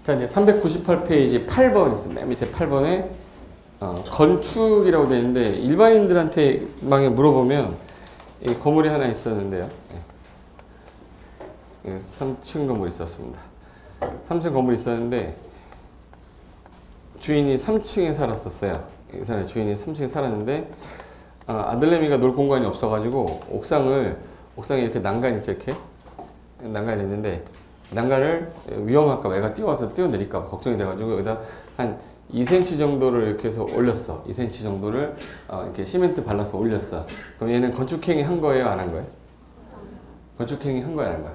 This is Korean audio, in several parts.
자, 이제 398페이지 8번 있습니다. 맨 밑에 8번에 건축이라고 되어 있는데 일반인들한테 막 물어보면 이 건물이 하나 있었는데요. 3층 건물이 있었습니다. 3층 건물이 있었는데 주인이 3층에 살았었어요. 이 사람의 주인이 3층에 살았는데 아들내미가 놀 공간이 없어가지고 옥상에 이렇게 난간이 있죠. 이렇게 난간이 있는데 난간을 위험할까 봐 애가 뛰어내릴까 봐 걱정이 돼가지고 여기다 한 2cm 정도를 이렇게 해서 올렸어. 2cm 정도를 이렇게 시멘트 발라서 올렸어. 그럼 얘는 건축행위 한 거예요? 안 한 거예요? 건축행위 한 거야? 안 한 거야?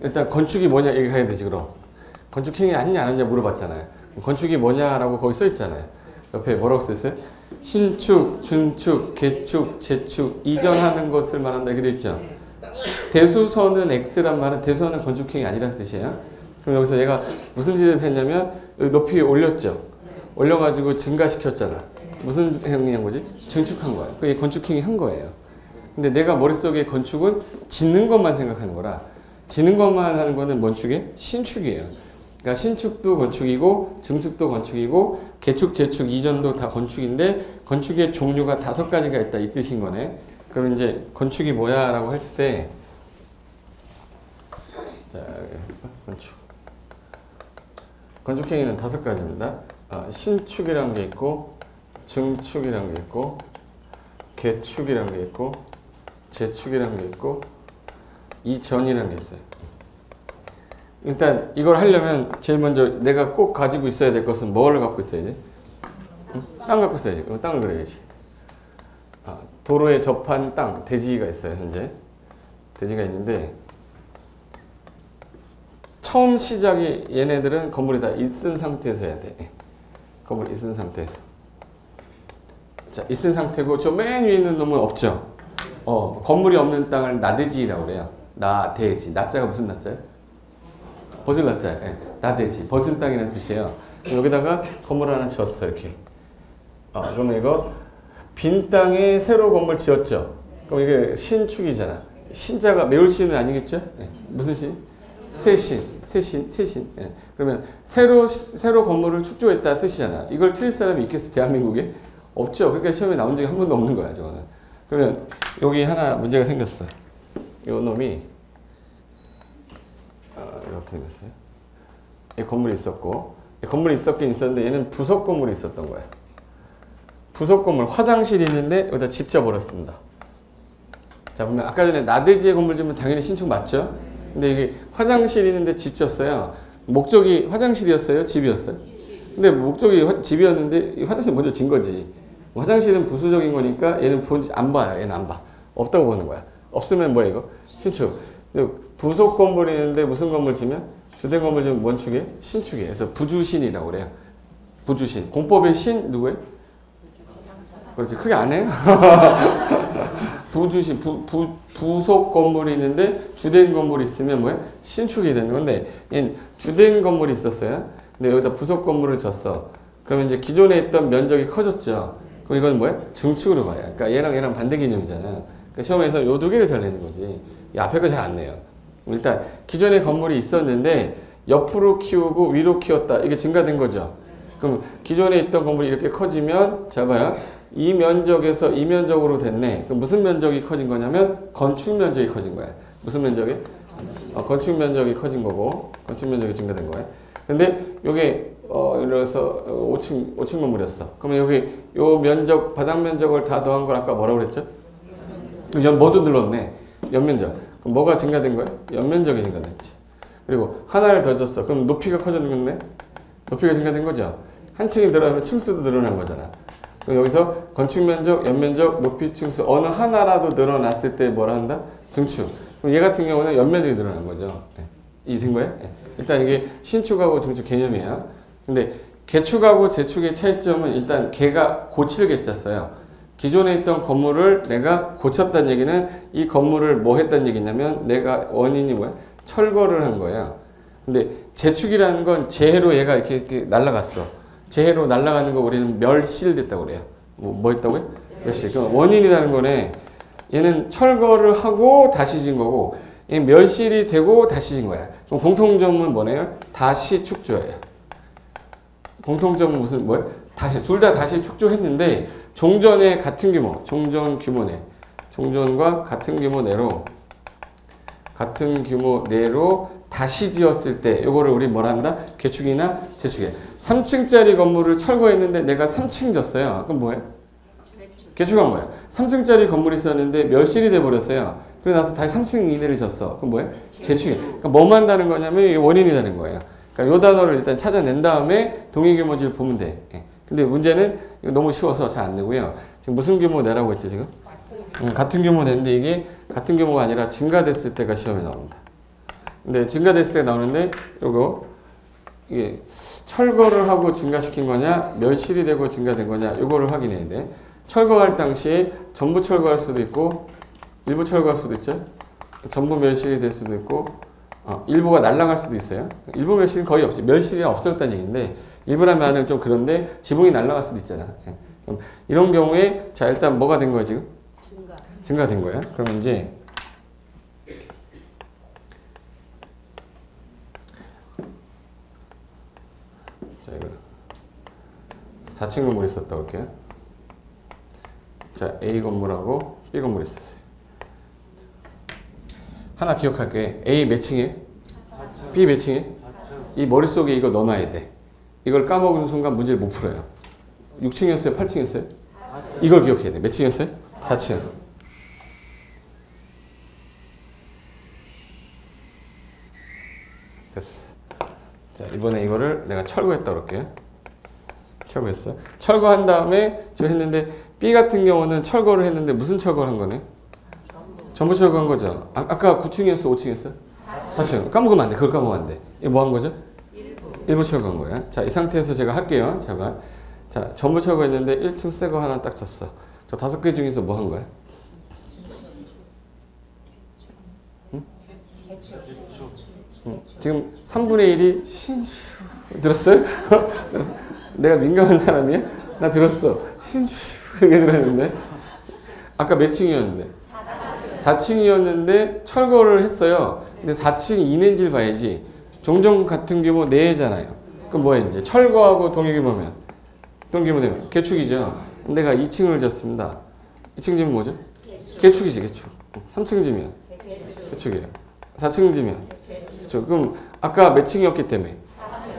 일단 건축이 뭐냐 얘기해야 되지. 그럼 건축행위 아니냐 안 했냐 물어봤잖아요. 건축이 뭐냐라고 거기 써 있잖아요. 옆에 뭐라고 써 있어요? 신축, 증축, 개축, 재축, 이전하는 것을 말한다 이렇게 돼 있죠. 대수선은 X란 말은 대수선은 건축행위 아니라는 뜻이에요. 그럼 여기서 얘가 무슨 짓을 했냐면 높이 올렸죠. 올려가지고 증가시켰잖아. 무슨 행위한 거지? 증축한 거야. 그게 건축행위 한 거예요. 근데 내가 머릿속에 건축은 짓는 것만 생각하는 거라 짓는 것만 하는 거는 뭔 축이에요? 신축이에요. 그러니까 신축도 건축이고 증축도 건축이고 개축, 재축, 이전도 다 건축인데 건축의 종류가 5가지가 있다 이 뜻인 거네. 그럼 이제 건축이 뭐야 라고 했을 때 자, 건축행위는 5가지입니다. 신축이라는 게 있고 증축이라는 게 있고 개축이라는 게 있고 재축이라는 게 있고 이전이라는 게 있어요. 일단 이걸 하려면 제일 먼저 내가 꼭 가지고 있어야 될 것은 뭘 갖고 있어야지? 응? 땅 갖고 있어야지. 그럼 땅을 그려야지. 도로에 접한 땅, 대지가 있어요. 현재 대지가 있는데 처음 시작이 얘네들은 건물이 다 있은 상태에서 해야 돼. 건물이 있은 상태에서. 자, 있은 상태고 저 맨 위에 있는 놈은 없죠. 건물이 없는 땅을 나대지라고 그래요. 나대지. 나자가 무슨 나자예요? 벗은 나자. 예. 나대지. 벗은 땅이라는 뜻이에요. 여기다가 건물 하나 지었어. 이렇게. 그러면 이거 빈 땅에 새로 건물 지었죠. 그럼 이게 신축이잖아. 신자가 매울 신은 아니겠죠? 예. 무슨 신? 세신. 예. 그러면 새로 건물을 축조했다 뜻이잖아. 이걸 틀릴 사람이 있겠어? 대한민국에? 없죠. 그러니까 시험에 나온 적이 한 번도 없는 거야, 저거는. 그러면 여기 하나 문제가 생겼어. 이 놈이 이렇게 됐어요. 이 건물이 있었고, 건물이 있었긴 있었는데 얘는 부속 건물이 있었던 거야. 부속 건물, 화장실이 있는데 여기다 집 지어버렸습니다. 자, 보면 아까 전에 나대지에 건물 지으면 당연히 신축 맞죠? 근데 이게 화장실이 있는데 집 지었어요. 목적이 화장실이었어요? 집이었어요? 근데 목적이 집이었는데 이 화장실 먼저 진 거지. 화장실은 부수적인 거니까 얘는 안 봐요. 얘는 안 봐. 없다고 보는 거야. 없으면 뭐야 이거? 신축. 부속 건물이 있는데 무슨 건물 지면? 주된 건물 지면 뭔 축이에요? 신축이에요. 그래서 부주신이라고 그래요. 부주신. 공법의 신 누구예요? 그렇지. 크게 안 해요? 부주신. 부속 건물이 있는데 주된 건물이 있으면 뭐야? 신축이 되는 건데 얘는 주된 건물이 있었어요. 근데 여기다 부속 건물을 졌어. 그러면 이제 기존에 있던 면적이 커졌죠. 그럼 이건 뭐야? 증축으로 가요. 그러니까 얘랑 반대 개념이잖아. 그러니까 시험에서 요 2개를 잘 내는 거지. 이 앞에 거 잘 안 내요. 일단 기존에 건물이 있었는데 옆으로 키우고 위로 키웠다. 이게 증가된 거죠. 그럼 기존에 있던 건물이 이렇게 커지면 잘 봐요. 이 면적에서 이 면적으로 됐네. 그럼 무슨 면적이 커진 거냐면 건축 면적이 커진 거야. 무슨 면적이? 건축 면적이 커진 거고 건축 면적이 증가된 거야. 근데 요게 예를 들어서 5층 건물이었어. 그러면 여기 요 면적, 바닥 면적을 다 더한 걸 아까 뭐라고 그랬죠? 뭐도 늘었네. 연면적. 그럼 뭐가 증가된 거야? 연면적이 증가됐지. 그리고 하나를 더 줬어. 그럼 높이가 커졌는 건데? 높이가 증가된 거죠. 한 층이 늘어나면 층수도 늘어난 거잖아. 그럼 여기서 건축 면적, 연면적, 높이, 층수 어느 하나라도 늘어났을 때 뭐라 한다? 증축. 그럼 얘 같은 경우는 연면적이 늘어난 거죠. 이해된 거예요? 일단 이게 신축하고 증축 개념이에요. 근데 개축하고 재축의 차이점은 일단 개가 고칠 개자 써요. 기존에 있던 건물을 내가 고쳤다는 얘기는 이 건물을 뭐 했다는 얘기냐면 내가 원인이 뭐야? 철거를 한 거예요. 근데 재축이라는 건 재해로 얘가 이렇게 날아갔어. 재해로 날아가는 거 우리는 멸실됐다고 그래요. 뭐 했다고요? 멸실. 그럼 원인이라는 거네. 얘는 철거를 하고 다시 진 거고 이 멸실이 되고 다시 진 거야. 그럼 공통점은 뭐네요? 다시 축조예요. 공통점은 무슨 뭐예요? 다시 둘 다 다시 축조했는데 종전의 같은 규모, 종전 규모내, 종전과 같은 규모 내로 다시 지었을 때 요거를 우리 뭐라 한다? 개축이나 재축이야. 3층짜리 건물을 철거했는데 내가 3층 졌어요. 그럼 뭐예요? 개축한 거야. 3층짜리 건물이 있었는데 멸실이 돼버렸어요. 그러고 나서 다시 3층 이내를 졌어. 그럼 뭐예요? 재축이야. 그러니까 뭐만 다른 거냐면 원인이 다른 거예요. 그러니까 요 단어를 일단 찾아낸 다음에 동의규모지를 보면 돼. 예. 근데 문제는 이거 너무 쉬워서 잘 안 되고요. 지금 무슨 규모 내라고 했죠 지금? 같은 규모 내는데 이게 같은 규모가 아니라 증가됐을 때가 시험에 나옵니다. 근데 증가됐을 때 나오는데 요거 이게 철거를 하고 증가시킨 거냐 멸실이 되고 증가된 거냐 요거를 확인해야 돼. 철거할 당시에 전부 철거할 수도 있고 일부 철거할 수도 있죠. 전부 멸실이 될 수도 있고 일부가 날아갈 수도 있어요. 일부 멸실은 거의 없지. 멸실이 없어졌다는 얘기인데 일부란 말은 좀 그런데 지붕이 날아갈 수도 있잖아. 그럼 이런 경우에 자 일단 뭐가 된 거야 지금? 증가된 거야. 그러면 이제 자 이거 4층 건물이 있었다 볼게요. 자 A 건물하고 B 건물이 있었어요. 하나 기억할게. A 몇 층이에요? B 몇 층이에요? 이 머릿속에 이거 넣어놔야 돼. 이걸 까먹는 순간 문제를 못 풀어요. 6층이었어요? 8층이었어요? 이걸 기억해야 돼. 몇 층이었어요? 4층. 됐어. 자, 이번에 이거를 내가 철거했다 그럴게요. 철거했어. 철거한 다음에 지금 했는데 B 같은 경우는 철거를 했는데 무슨 철거를 한 거네? 전부 철거한 거죠. 아까 9층이었어? 5층이었어? 4층. 까먹으면 안 돼. 그걸 까먹으면 안 돼. 이거 뭐 한 거죠? 일부 철거한 거예요. 자, 이 상태에서 제가 할게요. 제발. 자, 전부 철거했는데 1층 새 거 하나 딱 쳤어. 저 5개 중에서 뭐 한 거야? 응? 지금 3분의 1이 신축. 들었어요? 내가 민감한 사람이야? 나 들었어. 신축. 이렇게 들었는데. 아까 몇 층이었는데? 4층이었는데 철거를 했어요. 근데 4층 이내인지를 봐야지. 종전 같은 규모 내잖아요. 그럼 뭐야 이제? 철거하고 동일규모면 동규모 되면 개축이죠. 내가 2층을 졌습니다. 2층 지면 뭐죠? 개축이지 개축. 3층 지면 개축이에요. 4층 지면 개축. 그럼 아까 몇 층이었기 때문에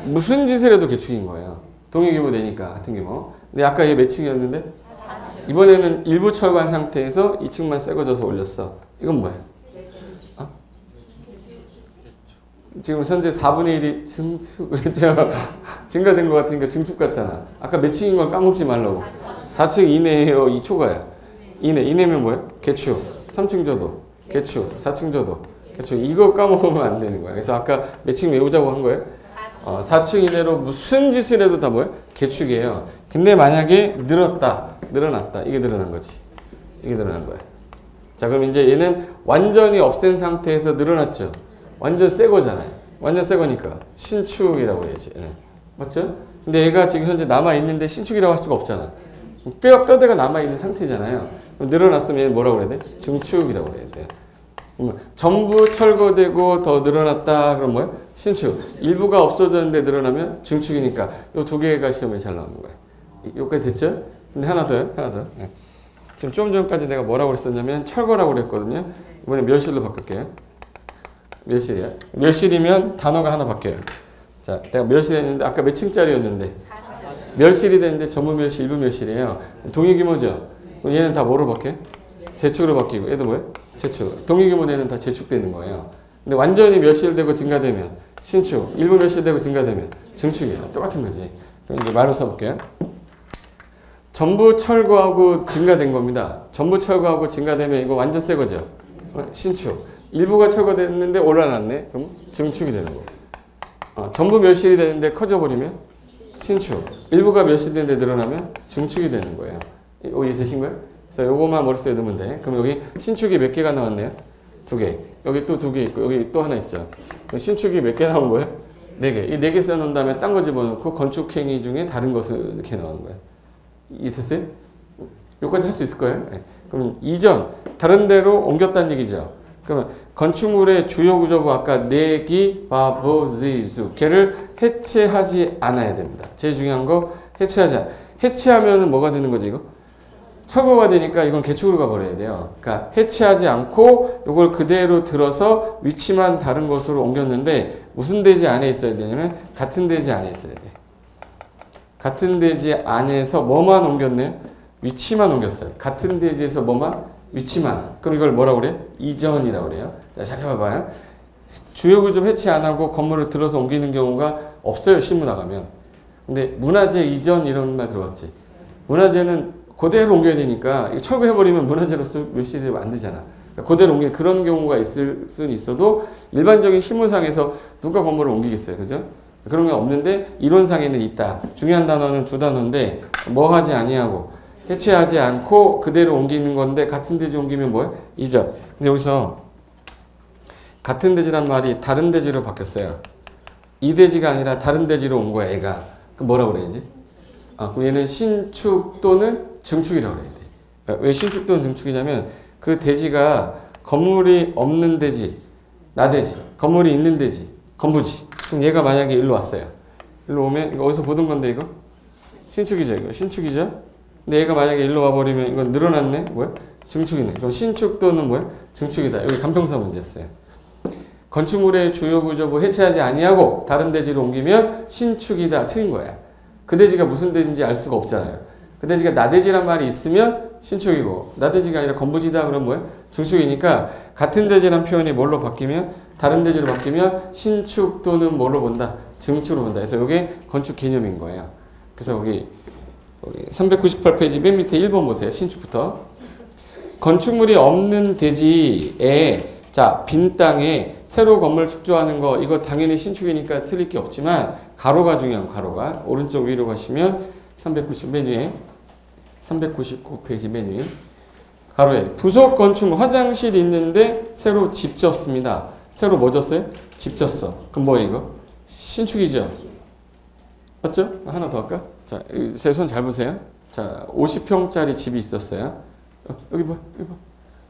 무슨 짓을 해도 개축인 거예요. 동일규모 되니까 같은 규모. 근데 아까 얘 몇 층이었는데? 이번에는 일부 철거한 상태에서 2층만 새거져서 올렸어. 이건 뭐야? 지금 현재 4분의 1이 증축 그랬죠? 증가된 것 같으니까 증축 같잖아. 아까 몇 층인 걸 까먹지 말라고. 4층 이내에요. 이 초과야. 이내면 뭐야? 개축. 3층 저도 개축. 4층 저도 개축. 이거 까먹으면 안 되는 거야. 그래서 아까 몇 층 외우자고 한 거예요? 4층 이내로 무슨 짓을 해도 다 뭐야? 개축이에요. 근데 만약에 늘어났다. 이게 늘어난 거지. 이게 늘어난 거야. 자, 그럼 이제 얘는 완전히 없앤 상태에서 늘어났죠. 완전 새 거잖아요. 완전 새 거니까 신축이라고 해야지. 네. 맞죠? 근데 얘가 지금 현재 남아있는데 신축이라고 할 수가 없잖아. 뼈대가 남아있는 상태잖아요. 그럼 늘어났으면 얘는 뭐라고 그래야 돼? 증축이라고 해야 돼. 전부 철거되고 더 늘어났다. 그럼 뭐야? 신축. 일부가 없어졌는데 늘어나면 증축이니까 요 두 개가 시험에 잘 나오는 거야. 여기까지 됐죠? 근데 하나 더요. 네. 지금 좀 전까지 내가 뭐라고 그랬었냐면 철거라고 그랬거든요. 이번에 멸실로 바꿀게요. 멸실이야. 멸실이면 단어가 하나 바뀌어요. 자, 내가 멸실했는데 아까 몇 층짜리였는데 멸실이 되는데 전부 멸실, 일부 멸실이에요. 동의규모죠. 그럼 얘는 다 뭐로 바뀌어요? 재축으로 바뀌고 얘도 뭐예요? 재축. 동의규모 내는 다 재축되는 거예요. 근데 완전히 멸실되고 증가되면 신축, 일부 멸실되고 증가되면 증축이에요. 똑같은 거지. 그럼 이제 말로 써볼게요. 전부 철거하고 증가된 겁니다. 전부 철거하고 증가되면 이거 완전 새 거죠. 신축. 일부가 철거됐는데 올라놨네. 그럼 증축이 되는 거. 전부 멸실이 되는데 커져버리면 신축. 일부가 멸실되는데 늘어나면 증축이 되는 거예요. 이해되신 거예요? 그래서 요거만 머릿속에 넣으면 돼. 그럼 여기 신축이 몇 개가 나왔네요? 2개. 여기 또 2개 있고 여기 또 하나 있죠. 신축이 몇 개 나온 거예요? 4개. 이 4개 써놓은 다음에 딴 거 집어넣고 건축행위 중에 다른 것을 이렇게 나오는 거예요. 이해됐어요? 여기까지 할 수 있을 거예요? 네. 그럼 이전, 다른 데로 옮겼다는 얘기죠. 그러면 건축물의 주요 구조부 아까 내기, 바보지수 걔를 해체하지 않아야 됩니다. 제일 중요한 거 해체하면은 뭐가 되는 거지 이거? 철거가 되니까 이건 개축으로 가버려야 돼요. 그러니까 해체하지 않고 이걸 그대로 들어서 위치만 다른 곳으로 옮겼는데 무슨 대지 안에 있어야 되냐면 같은 대지 안에 있어야 돼. 같은 대지 안에서 뭐만 옮겼네요? 위치만 옮겼어요. 같은 대지에서 뭐만? 위치만. 그럼 이걸 뭐라고 그래? 이전이라고 그래요. 자, 잘 해봐봐요. 주요 구조 해체 안 하고 건물을 들어서 옮기는 경우가 없어요. 실무 나가면. 근데 문화재 이전 이런 말 들어봤지? 문화재는 그대로 옮겨야 되니까 철거해버리면 문화재로서 묘실을 안 되잖아. 그러니까 그대로 옮기는 그런 경우가 있을 수는 있어도 일반적인 실무상에서 누가 건물을 옮기겠어요. 그죠? 그런 게 없는데 이론상에는 있다. 중요한 단어는 두 단어인데 뭐 하지 아니하고 해체하지 않고 그대로 옮기는 건데 같은 대지 옮기면 뭐예요? 이전. 근데 여기서 같은 대지란 말이 다른 대지로 바뀌었어요. 이 대지가 아니라 다른 대지로 온 거야 얘가. 그럼 뭐라고 그래야지? 그럼 얘는 신축 또는 증축이라고 그래야 돼. 왜 신축 또는 증축이냐면 그 대지가 건물이 없는 대지, 나대지, 건물이 있는 대지, 건부지. 그럼 얘가 만약에 일로 왔어요. 일로 오면 이거 어디서 보던 건데 이거? 신축이죠 이거. 신축이죠? 근데 얘가 만약에 일로 와버리면 이건 늘어났네? 뭐야? 증축이네. 그럼 신축 또는 뭐야? 증축이다. 여기 간평사 문제였어요. 건축물의 주요 구조부 해체하지 아니하고 다른 대지로 옮기면 신축이다. 틀린 거야. 그 대지가 무슨 대지인지 알 수가 없잖아요. 그 대지가 나대지란 말이 있으면 신축이고 나대지가 아니라 건부지다 그러면 뭐야? 증축이니까 같은 대지란 표현이 뭘로 바뀌면 다른 대지로 바뀌면 신축 또는 뭘로 본다? 증축으로 본다. 그래서 이게 건축 개념인 거예요. 그래서 여기 398페이지 맨 밑에 1번 보세요. 신축부터. 건축물이 없는 대지에 자, 빈 땅에 새로 건물 축조하는 거 이거 당연히 신축이니까 틀릴 게 없지만 가로가 중요한 가로가 오른쪽 위로 가시면 390 맨 위에 399페이지 맨 위에 가로에 부속 건축물 화장실 있는데 새로 집 지었습니다. 새로 뭐 졌어요? 집 졌어. 그럼 뭐예요 이거? 신축이죠. 맞죠? 하나 더 할까? 자, 제 손 잘 보세요. 자, 50평짜리 집이 있었어요. 여기 봐, 여기 봐.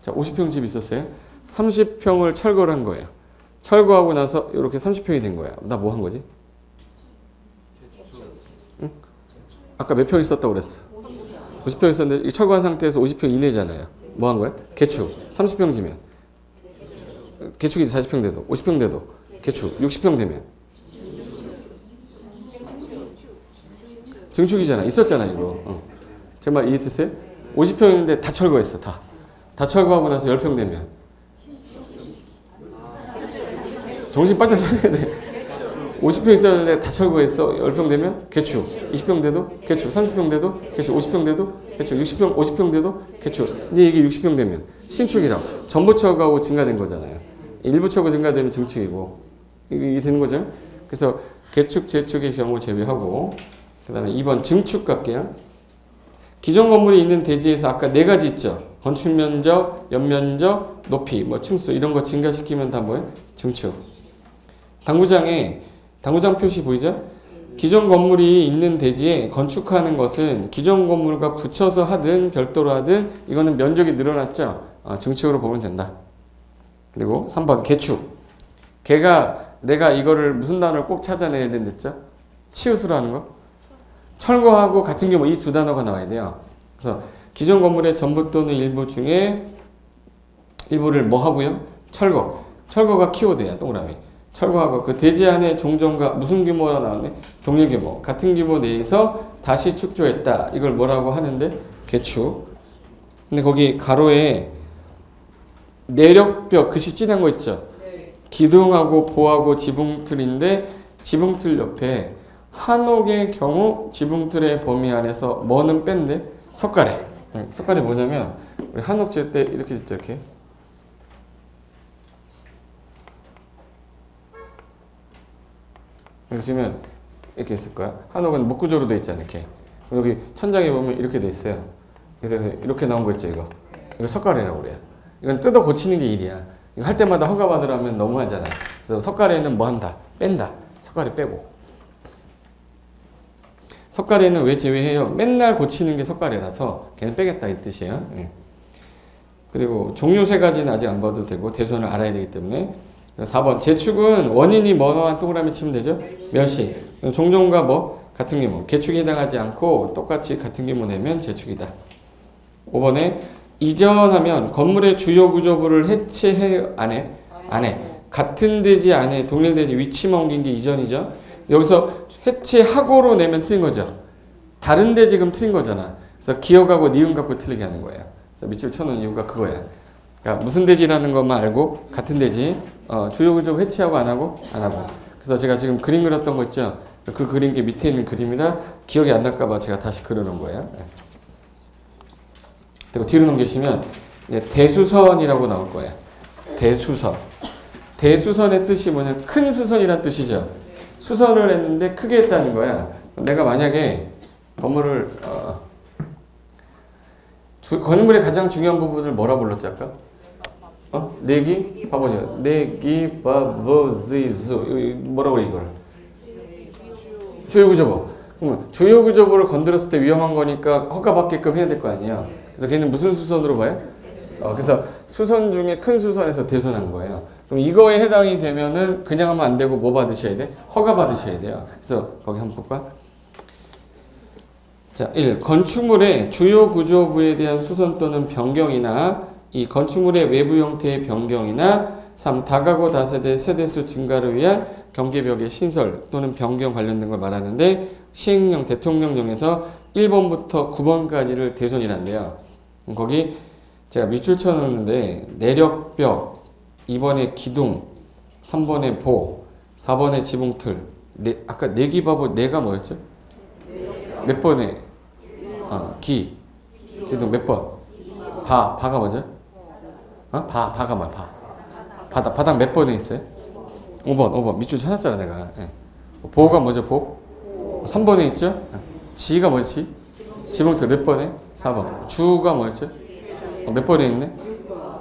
자, 50평 집이 있었어요. 30평을 철거를 한 거예요. 철거하고 나서 이렇게 30평이 된 거야. 나 뭐 한 거지? 응? 아까 몇 평 있었다고 그랬어? 50평 있었는데 이 철거한 상태에서 50평 이내잖아요. 뭐 한 거야? 개축. 30평 지면. 개축이 40평 돼도 50평 돼도 개축. 60평 되면 증축이잖아. 있었잖아 이거. 제 말 이해됐어요? 50평인데 다 철거했어. 다 철거하고 나서 10평 되면 정신 바짝 차려야 돼. 50평 있었는데 다 철거했어. 10평 되면 개축. 20평 돼도 개축. 30평 돼도 개축. 50평 돼도 개축. 60평, 50평 돼도 개축. 이제 이게 60평 되면 신축이라고. 전부 철거하고 증가된 거잖아요. 일부 철거 증가되면 증축이고. 이게 되는 거죠. 그래서 개축, 재축의 경우 제외하고 그 다음에 2번 증축 갈게요. 기존 건물이 있는 대지에서 아까 네 가지 있죠. 건축 면적, 연면적, 높이, 뭐 층수 이런 거 증가시키면 다 뭐예요? 증축. 당구장에 당구장 표시 보이죠? 기존 건물이 있는 대지에 건축하는 것은 기존 건물과 붙여서 하든 별도로 하든 이거는 면적이 늘어났죠? 증축으로 보면 된다. 그리고 3번 개축. 걔가 내가 이거를 무슨 단어를 꼭 찾아내야 된댔죠? 치읓으로 하는 거? 철거하고 같은 경우 이 두 단어가 나와야 돼요. 그래서 기존 건물의 전부 또는 일부 중에 일부를 뭐 하고요? 철거. 철거가 키워드야, 동그라미. 철거하고 그 대지 안에 종전과 무슨 규모가 나왔네? 동일 규모. 같은 규모 내에서 다시 축조했다. 이걸 뭐라고 하는데? 개축. 근데 거기 가로에 내력벽 글씨 진한 거 있죠? 기둥하고 보하고 지붕틀인데 지붕틀 옆에 한옥의 경우 지붕틀의 범위 안에서 뭐는 뺀데? 석가래. 석가래 뭐냐면 우리 한옥 지을 때 이렇게 짓죠, 이렇게. 이렇게 지면 이렇게 있을 거야. 한옥은 목구조로 돼 있잖아, 이렇게. 여기 천장에 보면 이렇게 돼 있어요. 그래서 이렇게 나온 거 있죠, 이거. 이거 석가래라고 그래요. 이건 뜯어 고치는 게 일이야. 이거 할 때마다 허가 받으라면 너무하잖아. 그래서 석가래는 뭐 한다? 뺀다. 석가래 빼고. 석가래는 왜 제외해요? 맨날 고치는 게 석가래라서 걔는 빼겠다 이 뜻이에요. 예. 그리고 종류 세 가지는 아직 안 봐도 되고 대손을 알아야 되기 때문에 4번 제축은 원인이 뭐만 동그라미 치면 되죠? 멸시. 종종과 뭐 같은 규모. 개축에 해당하지 않고 똑같이 같은 규모 내면 제축이다. 5번에 이전하면 건물의 주요 구조부를 해체해 안 해? 안 해. 같은 대지 안에 동일대지 위치만 옮긴 게 이전이죠. 여기서 해체하고로 내면 틀린 거죠. 다른 데 지금 틀린 거잖아. 그래서 기억하고 니은 갖고 틀리게 하는 거예요. 그래서 밑줄 쳐놓은 이유가 그거야. 그러니까 무슨 대지라는 것만 알고 같은 대지 주요 구조 해체하고 안 하고 안 하고. 그래서 제가 지금 그림 그렸던 거 있죠. 그 그린 게 밑에 있는 그림이라 기억이 안 날까 봐 제가 다시 그려놓은 거예요. 그리고 뒤로 넘기시면 대수선이라고 나올 거예요. 대수선. 대수선의 뜻이 뭐냐? 큰 수선이란 뜻이죠. 수선을 했는데 크게 했다는 거야. 내가 만약에 건물을 건물의 가장 중요한 부분을 뭐라 불렀지 아까? 내기? 봐보죠. 내기, 바버지수. 뭐라고 그래 이걸? 주요구조부. 주요구조부를 건드렸을 때 위험한 거니까 허가받게끔 해야 될 거 아니에요. 그래서 걔는 무슨 수선으로 봐요? 그래서 수선 중에 큰 수선에서 대손한 거예요. 그럼 이거에 해당이 되면은 그냥 하면 안 되고 뭐 받으셔야 돼? 허가 받으셔야 돼요. 그래서 거기 한번 볼까? 자, 1. 건축물의 주요 구조부에 대한 수선 또는 변경이나 2. 건축물의 외부 형태의 변경이나 3. 다가구 다세대 세대수 증가를 위한 경계벽의 신설 또는 변경 관련된 걸 말하는데 시행령 대통령령에서 1번부터 9번까지를 대손이란대요. 거기 제가 밑줄 쳐놓는데 내력벽, 2번에 기둥, 3번에 보, 4번에 지붕틀. 아까 내기바보 내가 뭐였죠? 몇 번에? 기둥 몇 번? 바가 뭐죠? 바가 뭐야? 바닥 몇 번에 있어요? 5번 밑줄 쳐놨잖아 내가. 보가 뭐죠? 보? 3번에 있죠? 지가 뭐지? 지붕틀 몇 번에? 4번. 주가 뭐였죠? 몇 번에 있네?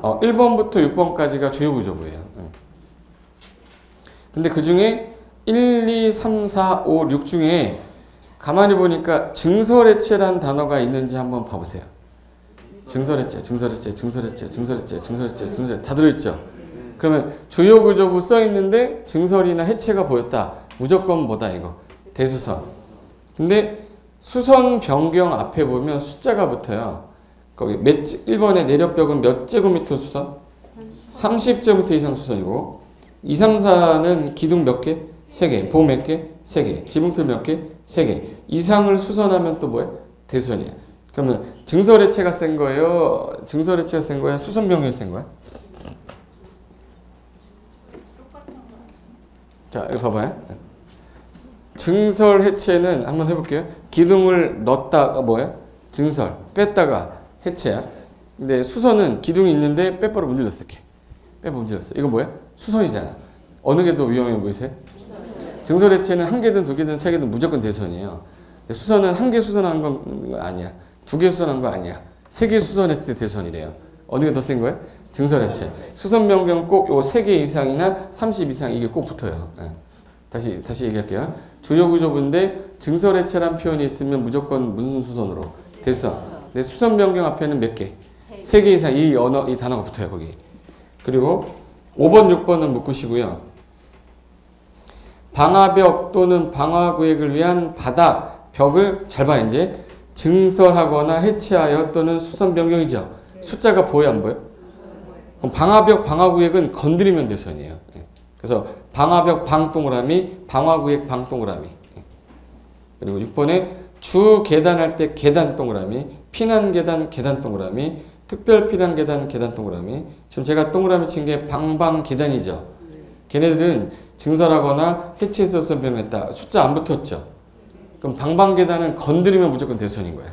1번부터 6번까지가 주요 구조부예요. 근데 그 중에 1, 2, 3, 4, 5, 6 중에 가만히 보니까 증설해체란 단어가 있는지 한번 봐보세요. 증설해체 다 들어있죠? 그러면 주요 구조부 써있는데 증설이나 해체가 보였다. 무조건 뭐다 이거? 대수선. 근데 수선 변경 앞에 보면 숫자가 붙어요. 거기 1번의 내력벽은 몇 제곱미터 수선? 30제곱미터 이상 수선이고 2, 3, 4는 기둥 몇 개? 3개. 보 몇 개? 3개. 지붕틀 몇 개? 3개. 이상을 수선하면 또 뭐예요? 대수선이에요. 그러면 증설해체가 센 거예요? 증설해체가 센 거야? 수선 변경이 센 거야? 자, 여기 봐봐요. 증설해체는 한번 해볼게요. 기둥을 넣었다가 뭐예요? 증설. 뺐다가 해체야. 근데 수선은 기둥이 있는데 빼버려 문질렀어. 이렇게. 빼버 문질렀어. 이거 뭐야? 수선이잖아. 어느 게 더 위험해 보이세요? 증설 해체는 한 개든 두 개든 세 개든 무조건 대선이에요. 근데 수선은 한 개 수선한 건 아니야. 두 개 수선한 거 아니야. 세 개 수선했을 때 대선이래요. 어느 게 더 센 거야? 증설 해체. 수선 변경 꼭 요 세 개 이상이나 30 이상 이게 꼭 붙어요. 다시 얘기할게요. 주요 구조부인데 증설 해체란 표현이 있으면 무조건 무슨 수선으로? 대선. 근데 수선 변경 앞에는 몇 개? 3개 이상 이 단어가 붙어요, 거기. 그리고 5번, 6번은 묶으시고요. 방화벽 또는 방화구획을 위한 바닥, 벽을 잘 봐, 이제. 증설하거나 해체하여 또는 수선 변경이죠. 숫자가 보여, 안 보여? 그럼 방화벽, 방화구획은 건드리면 대선이에요. 그래서 방화벽, 방동그라미, 방화구획, 방동그라미. 그리고 6번에 주 계단할 때 계단 동그라미, 피난 계단, 계단 동그라미, 특별 피난 계단, 계단 동그라미. 지금 제가 동그라미 친 게 방방 계단이죠. 걔네들은 증설하거나 해체해서 변경했다. 숫자 안 붙었죠. 그럼 방방 계단은 건드리면 무조건 대선인 거야.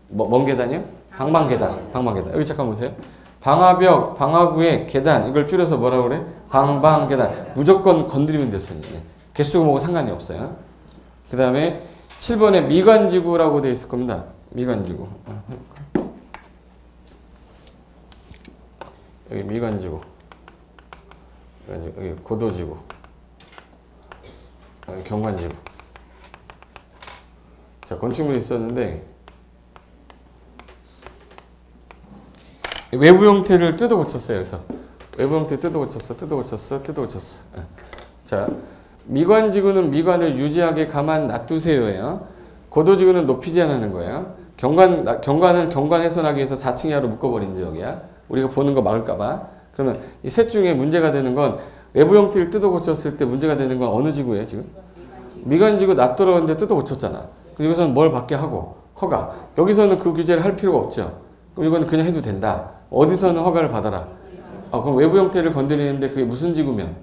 뭔 계단이요? 방방 계단. 방방 계단. 여기 잠깐 보세요. 방화벽, 방화구획, 계단 이걸 줄여서 뭐라고 그래? 방방 계단. 무조건 건드리면 대선이에요. 개수가 뭐고 상관이 없어요. 그 다음에 7번에 미관지구라고 되어 있을 겁니다. 미관지구. 여기 미관지구. 여기 고도지구. 여기 경관지구. 자, 건축물이 있었는데 외부 형태를 뜯어 고쳤어요. 그래서 외부 형태 뜯어 고쳤어. 예. 자, 미관지구는 미관을 유지하게 가만 놔두세요예요. 고도지구는 높이지 않는 거예요. 경관은 경관 훼손하기 위해서 4층 이하로 묶어버린 지역이야. 우리가 보는 거 막을까봐. 그러면 이 셋 중에 문제가 되는 건 외부 형태를 뜯어 고쳤을 때 문제가 되는 건 어느 지구예요 지금? 미관지구 놔두었는데 뜯어 고쳤잖아. 그럼 여기서는 뭘 받게 하고? 허가. 여기서는 그 규제를 할 필요가 없죠. 그럼 이거는 그냥 해도 된다. 어디서는 허가를 받아라. 그럼 외부 형태를 건드리는데 그게 무슨 지구면?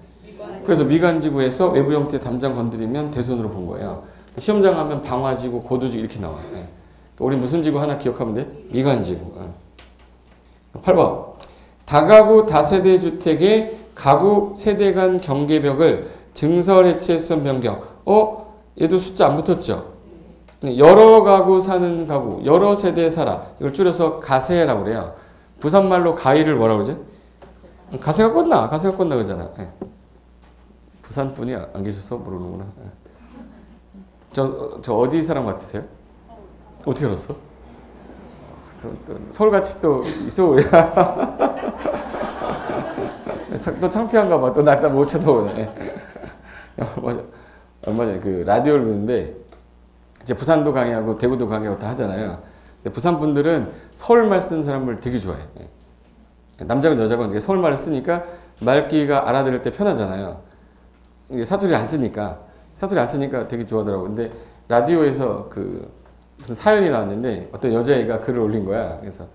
그래서 미관지구에서 외부 형태 담장 건드리면 대손으로 본 거예요. 시험장 가면 방화지구, 고도지구 이렇게 나와요. 예. 우리 무슨 지구 하나 기억하면 돼? 미관지구. 8번. 다가구 다세대 주택의 가구 세대 간 경계벽을 증설 해체 수선 변경. 얘도 숫자 안 붙었죠? 여러 가구 사는 가구, 여러 세대 살아. 이걸 줄여서 가세라고 그래요. 부산말로 가위를 뭐라고 그러지? 가세가 꽂나 그러잖아. 예. 부산 분이 안 계셔서 모르는구나. 예. 저 어디 사람 같으세요? 어떻게 알았어? 또 서울같이 또 있어. 또 창피한가 봐. 또 나 못 쳐다보네. 얼마 전에 그 라디오를 듣는데 이제 부산도 강의하고 대구도 강의하고 다 하잖아요. 근데 부산 분들은 서울말 쓰는 사람을 되게 좋아해. 남자건 여자건 서울말을 쓰니까 말귀가 알아들을 때 편하잖아요. 이게 사투리 안 쓰니까 되게 좋아하더라고. 근데 라디오에서 그 무슨 사연이 나왔는데 어떤 여자애가 글을 올린 거야. 그래서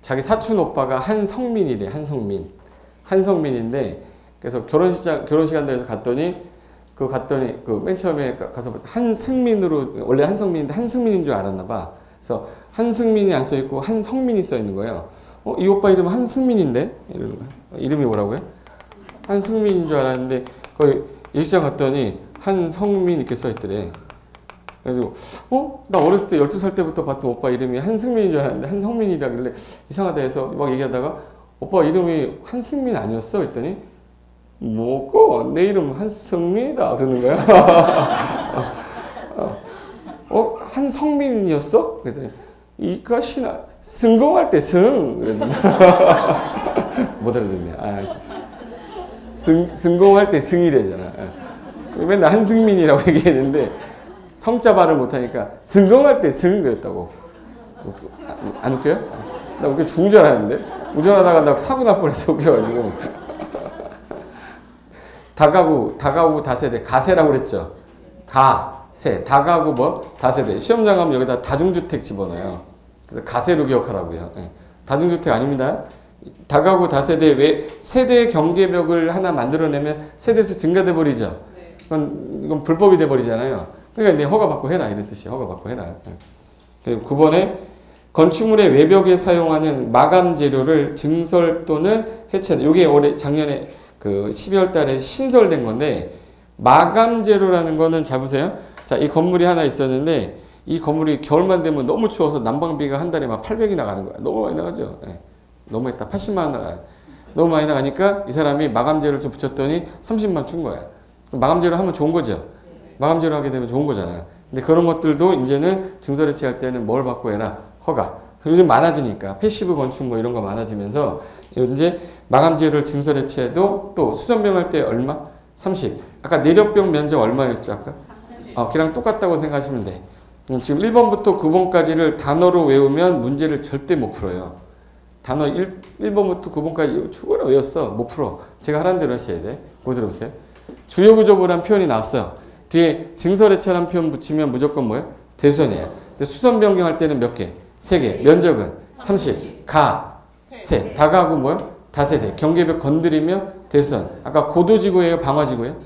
자기 사촌 오빠가 한성민이래. 한성민인데 그래서 결혼식 한다고 해서 갔더니 맨 처음에 가서 한승민으로 원래 한성민인데 한승민인 줄 알았나 봐. 그래서 한승민이 안 써 있고 한성민이 써 있는 거예요. 이 오빠 이름은 한승민인데 이러는 거야. 이름이 뭐라고요? 한승민인 줄 알았는데 거기 예식장 갔더니 한성민 이렇게 써 있더래. 그래서 나 어렸을 때 12살 때부터 봤던 오빠 이름이 한승민인 줄 알았는데 한성민이라길래 이상하다 해서 막 얘기하다가 오빠 이름이 한승민 아니었어? 했더니 뭐고 내 이름 한성민이다 그러는 거야. 한성민이었어? 그랬더니 이것이나 승공할 때 승. 못 알아듣네. 승공할 때 승이래잖아. 맨날 한승민이라고 얘기했는데 성자 발을 못하니까 승공할 때 승 그랬다고. 안 웃겨요? 나 웃겨 죽은 줄 알았는데 운전하다가 나 사고 날 뻔했어. 웃겨가지고. 다가구 다세대 가세라고 그랬죠. 가세 다가구 뭐 다세대. 시험장 가면 여기다 다중주택 집어넣어요. 그래서 가세로 기억하라고요. 다중주택 아닙니다. 다가구 다세대 왜 세대 경계벽을 하나 만들어내면 세대수 증가돼 버리죠. 이건 불법이 돼 버리잖아요. 그러니까 내 허가 받고 해라 이런 뜻이야. 허가 받고 해라. 그리고 9번에 건축물의 외벽에 사용하는 마감 재료를 증설 또는 해체. 이게 작년에 그 12월 달에 신설된 건데 마감 재료라는 거는 잘 보세요. 자, 이 건물이 하나 있었는데 이 건물이 겨울만 되면 너무 추워서 난방비가 한 달에 막 800이 나가는 거야. 너무 많이 나가죠. 너무 했다. 80만 원 나가요. 너무 많이 나가니까 이 사람이 마감 재료를 좀 붙였더니 30만 준 거야. 마감 재료 하면 좋은 거죠. 마감 재료 하게 되면 좋은 거잖아요. 근데 그런 것들도 이제는 증설 해체할 때는 뭘 받고 해라? 허가. 요즘 많아지니까 패시브 건축 뭐 이런 거 많아지면서 이제 마감 재료를 증설 해체해도 또 수전병 할 때 얼마? 30. 아까 내력병 면적 얼마였죠? 아까? 걔랑 똑같다고 생각하시면 돼. 지금 1번부터 9번까지를 단어로 외우면 문제를 절대 못 풀어요. 단어 1번부터 9번까지 죽어라 외웠어. 못 풀어. 제가 하라는 대로 하셔야 돼. 뭐 들어보세요. 주요구조부란 표현이 나왔어요. 뒤에 증설해체라는 표현 붙이면 무조건 뭐예요? 대수선이에요. 근데 수선 변경할 때는 몇 개? 3개. 면적은 30. 세. 다가구 뭐예요? 다세대. 경계벽 건드리면 대수선. 아까 고도지구예요? 방화지구예요?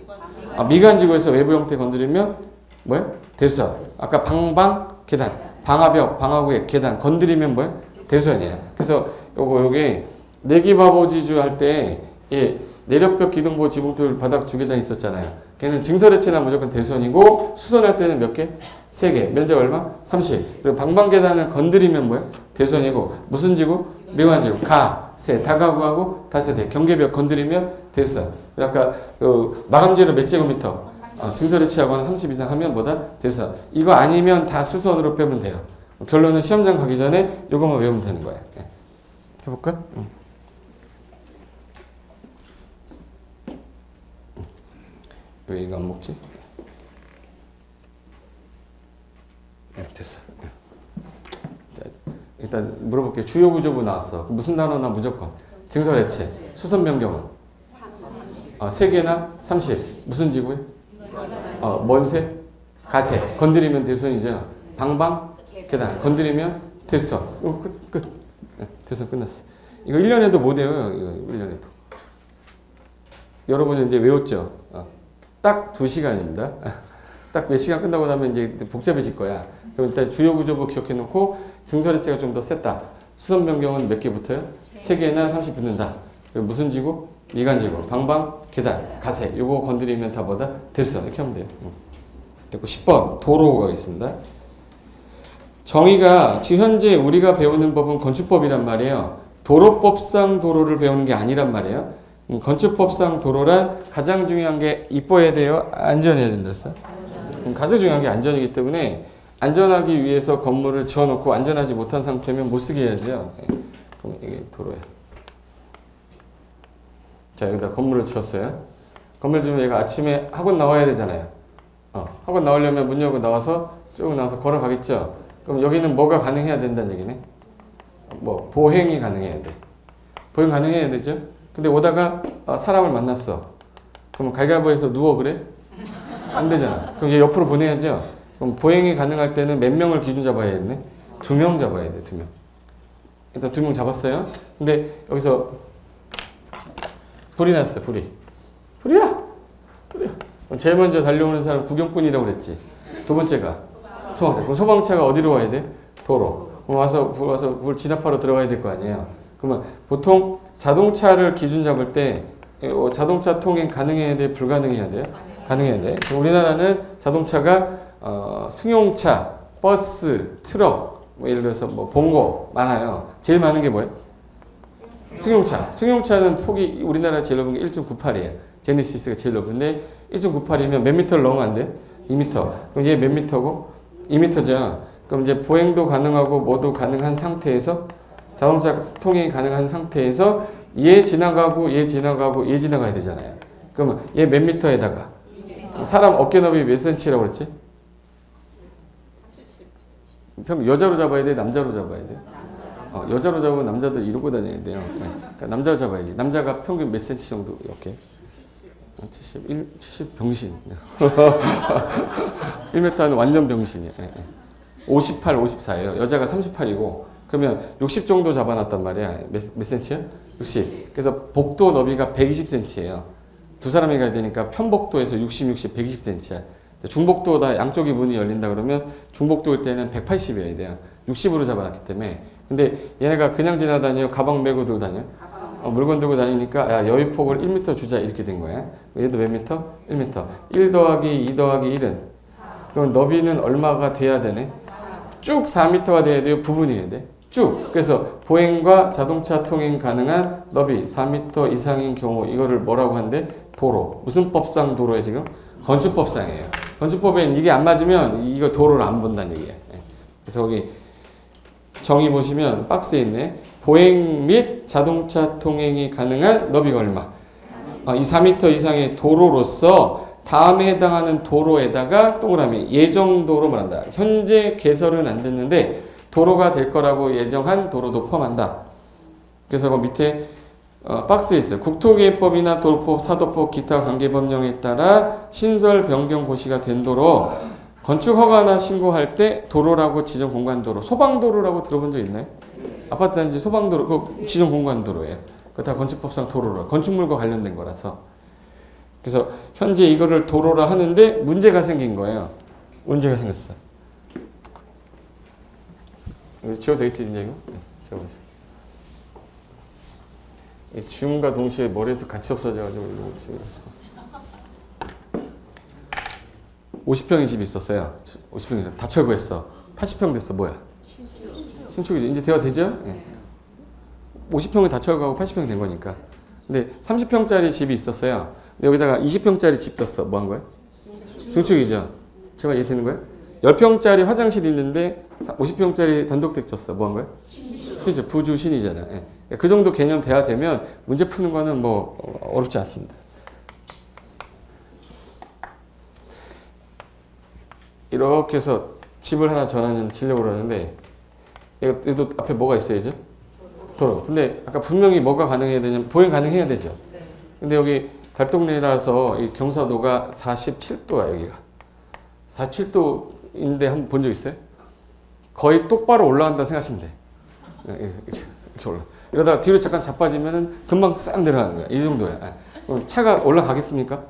미관지구에서 외부 형태 건드리면 뭐예요? 대수선. 아까 방방 계단. 방화벽, 방화구의 계단 건드리면 뭐예요? 대수선이에요. 그래서 요게 내기바보지주 할 때 내력벽 기둥보 지붕틀 바닥 두 계단 있었잖아요. 걔는 증설해체나 무조건 대수선이고 수선할 때는 몇 개? 3개. 면적 얼마? 30. 그리고 방방계단을 건드리면 뭐예요? 대수선이고 무슨 지구? 미관지구. 세. 다가구하고 다세대. 경계벽 건드리면 대수선. 아까 마감재료 몇 제곱미터? 증설해체하거나 30 이상 하면 뭐다? 대수선. 이거 아니면 다 수선으로 빼면 돼요. 결론은 시험장 가기 전에 이것만 외우면 되는 거예요. 해볼까? 왜 이거 안 먹지? 됐어. 자, 일단 물어볼게요. 주요 구조부 나왔어. 무슨 단어나 무조건. 증설해체. 수선 변경은? 3개나 30. 무슨 지구에? 먼새? 가세. 건드리면 대손이죠. 방방? 계단. 건드리면 대손. 끝. 네, 대손 끝났어. 이거 1년에도 못 외워요. 이거 1년에도. 여러분은 이제 외웠죠? 딱 2시간입니다. 딱 몇 시간 끝나고 나면 이제 복잡해질 거야. 그럼 일단 주요 구조부 기억해 놓고 증설해체가 좀 더 셌다. 수선 변경은 몇 개 붙어요? 3개나 30 붙는다. 그리고 무슨 지구? 미관지구. 방방, 계단, 가세. 요거 건드리면 다 뭐다? 대수선. 이렇게 하면 돼요. 됐고 10번 도로 가겠습니다. 정의가 지금 현재 우리가 배우는 법은 건축법이란 말이에요. 도로법상 도로를 배우는 게 아니란 말이에요. 건축법상 도로란 가장 중요한 게 이뻐야 돼요? 안전해야 된다 했어? 가장 중요한 게 안전이기 때문에 안전하기 위해서 건물을 지어놓고 안전하지 못한 상태면 못 쓰게 해야죠. 그럼 이게 도로야. 자, 여기다 건물을 지었어요. 건물 지으면 얘가 아침에 학원 나와야 되잖아요. 학원 나오려면 문 열고 나와서 쭉 나와서 걸어가겠죠. 그럼 여기는 뭐가 가능해야 된다는 얘기네? 보행이 가능해야 돼. 보행 가능해야 되죠? 근데 오다가 사람을 만났어. 그럼 가위바위보해서 누워 그래? 안 되잖아. 그럼 얘 옆으로 보내야죠. 그럼 보행이 가능할 때는 몇 명을 기준 잡아야겠네? 2명 잡아야 돼, 2명. 일단 2명 잡았어요. 근데 여기서 불이 났어요, 불이야! 그럼 제일 먼저 달려오는 사람 구경꾼이라고 그랬지. 두 번째가 소방차. 그럼 소방차가 어디로 와야 돼? 도로. 그럼 와서 불 진압하러 들어가야 될 거 아니에요. 그러면 보통 자동차를 기준 잡을 때 자동차 통행 가능해야 돼? 불가능해야 돼요? 가능해야 돼. 우리나라는 자동차가 승용차, 버스, 트럭, 예를 들어서 봉고 많아요. 제일 많은 게 뭐예요? 승용차. 승용차는 폭이 우리나라 제일 넓은 게 1.98이에요. 제네시스가 제일 넓은데 1.98이면 몇 미터를 넘으면 안 돼? 2m. 그럼 얘 몇 미터고? 2m죠. 그럼 이제 보행도 가능하고 뭐도 가능한 상태에서 자동차 통행이 가능한 상태에서 얘 지나가고 지나가야 되잖아요. 그러면 얘 몇 미터에다가 사람 어깨 너비 몇 센치라고 그랬지? 평균 여자로 잡아야 돼? 남자로 잡아야 돼? 여자로 잡으면 남자들 이러고 다녀야 돼요. 그러니까 남자로 잡아야지. 남자가 평균 몇 센치 정도 이렇게? 70 병신. 1m는 완전 병신이에요. 58, 54예요. 여자가 38이고 그러면 60 정도 잡아놨단 말이야. 몇 센치야? 60. 그래서 복도 너비가 120cm예요. 두 사람이 가야 되니까 편복도에서 60, 120cm야. 중복도다 양쪽이 문이 열린다 그러면 중복도일 때는 180이어야 돼요. 60으로 잡아놨기 때문에. 근데 얘네가 그냥 지나다녀? 가방 메고 들고 다녀? 물건 들고 다니니까 야, 여유폭을 1m 주자 이렇게 된 거야. 얘도 몇 미터? 1m. 1 더하기 2 더하기 1은? 그럼 너비는 얼마가 돼야 되네? 쭉 4m가 돼야 돼요? 부분이어야 돼? 쭉. 그래서 보행과 자동차 통행 가능한 너비 4m 이상인 경우 이거를 뭐라고 한대? 도로. 무슨 법상 도로에 지금? 건축법상이에요. 건축법엔 이게 안 맞으면 이거 도로를 안 본다는 얘기예요. 그래서 거기 정의 보시면 박스에 있네. 보행 및 자동차 통행이 가능한 너비가 얼마? 이 4m 이상의 도로로서 다음에 해당하는 도로에다가 동그라미 예정도로 말한다. 현재 개설은 안 됐는데 도로가 될 거라고 예정한 도로도 포함한다. 그래서 그 밑에 박스에 있어요. 국토기획법이나 도로법, 사도법, 기타 관계법령에 따라 신설 변경 고시가 된 도로 건축 허가나 신고할 때 도로라고 지정 공간도로, 소방도로라고 들어본 적 있나요? 아파트 단지 소방도로, 그 지정 공간도로예요. 그거 다 건축법상 도로라. 건축물과 관련된 거라서. 그래서 현재 이거를 도로라 하는데 문제가 생긴 거예요. 문제가 생겼어. 이거 지워도 되겠지, 이제 이거? 네, 지워보세요. 지움과 동시에 머리에서 같이 없어져가지고 이거 지우고. 50평의 집이 있었어요. 50평이 다 철거했어. 80평 됐어. 뭐야? 신축이죠. 이제 대화 되죠? 네. 50평을 다 철거하고 80평이 된 거니까. 근데 30평짜리 집이 있었어요. 근데 여기다가 20평짜리 집 졌어. 뭐 한 거야? 중축이죠. 제가 이해 되는 거야? 10평짜리 화장실이 있는데 50평짜리 단독택 졌어. 뭐 한 거야? 그죠? 부주신이잖아. 예. 그 정도 개념 돼야 되면 문제 푸는 거는 뭐 어렵지 않습니다. 이렇게 해서 집을 하나 전하는 지려고 그러는데 얘도 앞에 뭐가 있어야죠? 도로. 근데 아까 분명히 뭐가 가능해야 되냐면 보행 가능해야 되죠. 근데 여기 달동네라서 이 경사도가 47도야 여기가. 47도인데 한번 본 적 있어요? 거의 똑바로 올라간다 생각하시면 돼. 이렇게 올라. 이러다가 뒤로 잠깐 자빠지면은 금방 싹 내려가는 거야. 이 정도야. 그럼 차가 올라가겠습니까?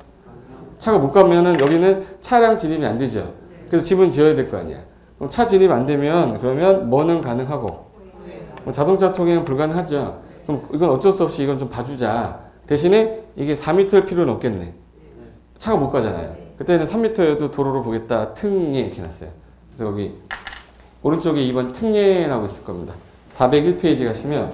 차가 못 가면은 여기는 차량 진입이 안 되죠. 그래서 집은 지어야 될 거 아니야. 그럼 차 진입 안 되면 그러면 뭐는 가능하고 자동차 통행은 불가능하죠. 그럼 이건 어쩔 수 없이 이건 좀 봐주자. 대신에 이게 4m일 필요는 없겠네. 차가 못 가잖아요. 그때는 3m여도 도로로 보겠다. 특례 이렇게 놨어요. 그래서 여기 오른쪽에 2번 특례라고 있을 겁니다. 401페이지 가시면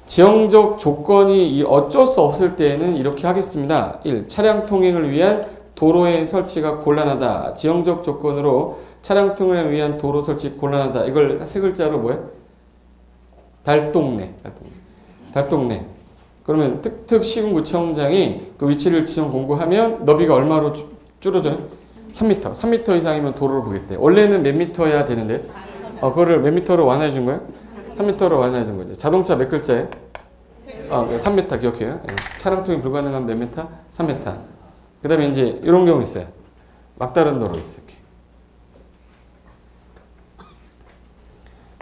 지형적 조건이 어쩔 수 없을 때에는 이렇게 하겠습니다. 1. 차량 통행을 위한 도로의 설치가 곤란하다. 지형적 조건으로 차량 통행을 위한 도로 설치 곤란하다. 이걸 세 글자로 뭐예요? 달동네. 달동네. 그러면 특특시군구청장이 그 위치를 지정 공고하면 너비가 얼마로 줄어져요? 3m. 3m 이상이면 도로를 보겠대. 원래는 몇 미터여야 되는데 그거를 몇 미터로 완화해 준 거예요? 3m로 완화해 준 거죠. 자동차 몇 글자예요? 3m 기억해요. 차량 통행 불가능한 몇 미터? 3m. 그 다음에 이제 이런 경우 있어요. 막다른 도로 있어요.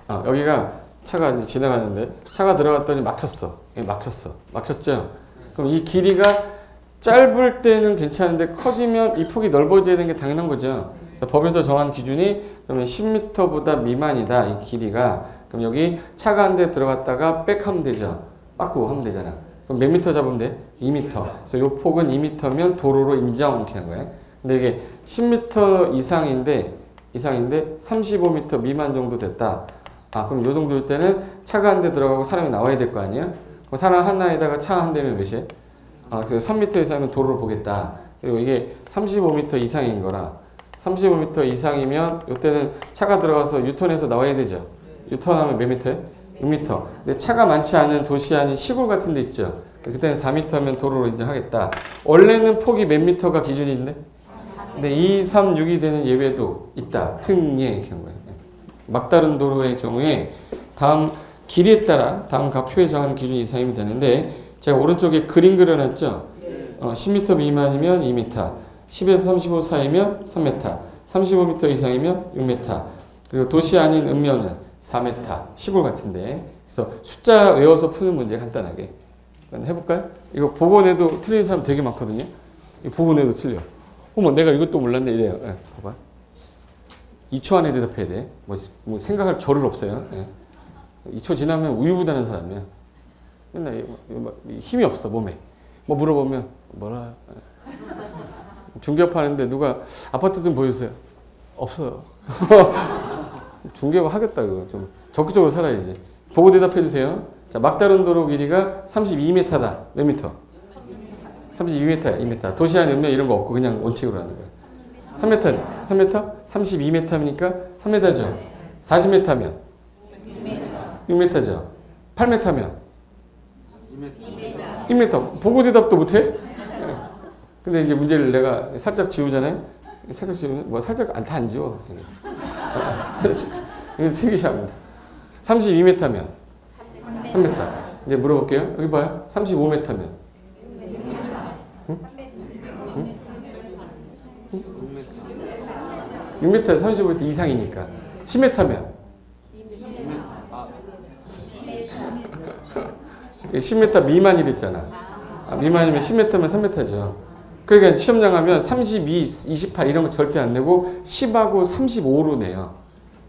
이렇게. 여기가 차가 이제 지나가는데 차가 들어갔더니 막혔죠. 그럼 이 길이가 짧을 때는 괜찮은데 커지면 이 폭이 넓어져야 되는 게 당연한 거죠. 그래서 법에서 정한 기준이 그러면 10m보다 미만이다. 이 길이가. 그럼 여기 차가 한 대 들어갔다가 백 하면 되죠. 빠꾸 하면 되잖아. 그럼 몇 미터 잡으면 돼? 2m. 그래서 이 폭은 2m면 도로로 인정 이렇게 한 거예요. 근데 이게 10m 이상인데 35m 미만 정도 됐다. 그럼 요 정도일 때는 차가 한 대 들어가고 사람이 나와야 될 거 아니에요? 그럼 사람 하나에다가 차 한 대면 몇이에요? 그래서 3m 이상이면 도로를 보겠다. 그리고 이게 35m 이상인 거라 35m 이상이면 이때는 차가 들어가서 유턴해서 나와야 되죠. 유턴하면 몇 미터예요? 6m. 근데 차가 많지 않은 도시 아닌 시골 같은 데 있죠. 그때는 4m면 도로로 인정하겠다. 원래는 폭이 몇 미터가 기준인데? 근데 2, 3, 6이 되는 예외도 있다. 특례 이렇게 한 거예요. 막다른 도로의 경우에 다음 길이에 따라 다음 각 표에 정한 기준 이상이면 되는데 제가 오른쪽에 그림 그려놨죠. 10m 미만이면 2m, 10에서 35 사이면 3m, 35m 이상이면 6m, 그리고 도시 아닌 읍면은 4m, 시골 같은데. 그래서 숫자 외워서 푸는 문제 간단하게 해볼까요? 이거 보고 내도 틀린 사람 되게 많거든요. 이거 보고 내도 틀려. 어머 내가 이것도 몰랐네 이래요. 봐봐. 2초 안에 대답해야 돼. 뭐 생각할 겨를 없어요. 2초 지나면 우유부단한 사람이야. 맨날 힘이 없어 몸에. 뭐 물어보면 뭐라. 중개업 하는데 누가 아파트 좀 보여주세요. 없어요. 중개업 하겠다 그거. 좀 적극적으로 살아야지. 보고 대답해 주세요. 자, 막다른 도로 길이가 32m다. 몇 미터? 32m야. 2m. 도시 안 읍면 이런 거 없고 그냥 원칙으로 하는 거야. 3m? 3m? 32m니까 3m죠. 40m면 6m죠. 8m면 2m. 보고 대답도 못해? 근데 이제 문제를 내가 살짝 지우잖아요. 살짝 지우면 뭐 살짝 다 안 지워. 이거 특이시합니다. 32m면 3m. 이제 물어볼게요. 여기 봐요. 35m면 6m, 35m 이상이니까 10m면 10m 미만이랬잖아. 미만이면 10m면 3m죠. 그러니까 시험장 가면 32, 28 이런 거 절대 안 내고 10하고 35로 내요.